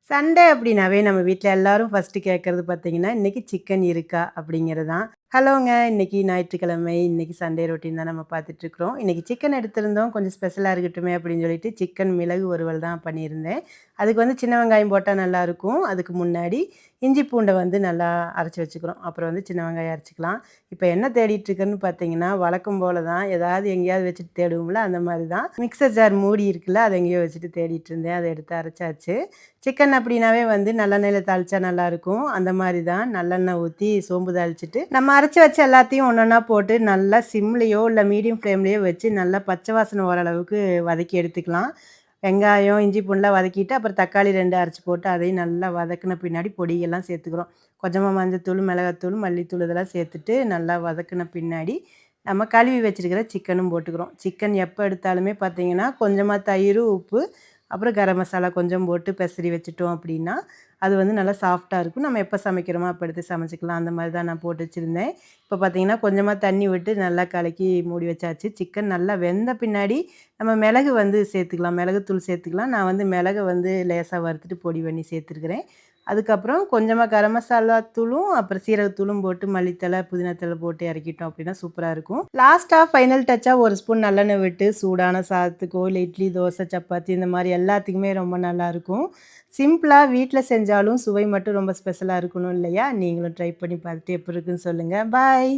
Sunday அப்படின்னாவே நம்ம வீட்ல எல்லாரும் ஃபர்ஸ்ட்டு கேட்கறது பார்த்தீங்கன்னா, "இன்னைக்கு சிக்கன் இருக்கா?" அப்படிங்கிறது தான். ஹலோங்க! இன்னைக்கு ஞாயிற்றுக்கிழமை, இன்னைக்கு சண்டே ரொட்டீன் தான் நம்ம பார்த்துட்ருக்குறோம். இன்னைக்கு சிக்கன் எடுத்திருந்தோம். கொஞ்சம் ஸ்பெஷலா இருக்கட்டுமே அப்படின்னு சொல்லிட்டு, சிக்கன் மிளகு வறுவல் தான் பண்ணியிருந்தேன். அதுக்கு வந்து சின்ன வெங்காயம் போட்டா நல்லாயிருக்கும். அதுக்கு முன்னாடி இஞ்சி பூண்ட வந்து நல்லா அரைச்சு வச்சுக்கிறோம். அப்புறம் வந்து சின்ன வெங்காயம் அரைச்சுக்கலாம். இப்ப என்ன தேடிட்டு இருக்கேன்னு பார்த்தீங்கன்னா, வழக்கம் போல தான் ஏதாவது எங்கேயாவது வச்சுட்டு தேடுவோம்ல, அந்த மாரி தான். மிக்ஸர் ஜார் மூடி இருக்குல்ல, அத எங்கேயோ வச்சுட்டு தேடிட்டு இருந்தேன். அத எடுத்து அரைச்சாச்சு. சிக்கன் அப்படின்னாவே வந்து நல்லெண்ணெயில தாளிச்சா நல்லாயிருக்கும். அந்த மாரி தான் நல்லெண்ணெய் ஊத்தி சோம்பு தாளிச்சுட்டு, நம்ம அரைச்சு வச்ச எல்லாத்தையும் ஒண்ணொண்ணா போட்டு நல்லா சிம்லயோ, இல்ல மீடியம் ஃப்ளேம்லயோ வச்சு நல்லா பச்சை வாசனை வர அளவுக்கு வதக்கி எடுத்துக்கலாம். வெங்காயம், இஞ்சி பூண்டுலாம் வதக்கிட்டு, அப்புறம் தக்காளி 2 அரைச்சு போட்டு அதையும் நல்லா வதக்குன பின்னாடி பொடியெல்லாம் சேர்த்துக்கிறோம். கொஞ்சமா மஞ்சத்தூள், மிளகாத்தூள், மல்லித்தூள் இதெல்லாம் சேர்த்துட்டு நல்லா வதக்குன பின்னாடி, நம்ம கழுவி வச்சிருக்கிற சிக்கனும் போட்டுக்கிறோம். சிக்கன் எப்ப எடுத்தாலுமே பார்த்தீங்கன்னா, கொஞ்சமா தயிரு, உப்பு, அப்புறம் கரம் மசாலா கொஞ்சம் போட்டு பெசறி வச்சுட்டோம் அப்படின்னா, அது வந்து நல்லா சாஃப்ட்டா இருக்கும். நம்ம எப்ப சமைக்கிறோமோ அப்ப எடுத்து சமைச்சுக்கலாம். அந்த மாரி தான் நான் போட்டு வச்சிருந்தேன். இப்ப பார்த்தீங்கன்னா, கொஞ்சமா தண்ணி விட்டு நல்லா கலக்கி மூடி வச்சாச்சு. சிக்கன் நல்லா வெந்த பின்னாடி நம்ம மிளகு வந்து சேர்த்துக்கலாம். மிளகுத்தூள் சேர்த்துக்கலாம். நான் வந்து மிளக வந்து லேசா வறுத்துட்டு பொடி பண்ணி சேர்த்துருக்கிறேன். அதுக்கப்புறம் கொஞ்சமா கரம் மசாலா தூளும், அப்புறம் சீரகத்தூளும் போட்டு மல்லித்தழை, புதினா தழை போட்டு இறக்கிட்டோம் அப்படின்னா சூப்பரா இருக்கும். லாஸ்ட்டா ஃபைனல் டச்சா 1 ஸ்பூன் நல்லெண்ணெய் விட்டு சூடான சாதத்துக்கோ, இல்ல இட்லி, தோசை, சப்பாத்தி இந்த மாரி எல்லாத்துக்குமே ரொம்ப நல்லாயிருக்கும். சிம்பிளா வீட்ல செஞ்சாலும் சுவை மட்டும் ரொம்ப ஸ்பெஷலா இருக்கணும் இல்லையா? நீங்களும் ட்ரை பண்ணி பார்த்துட்டு எப்படி இருக்குன்னு சொல்லுங்க. பாய்.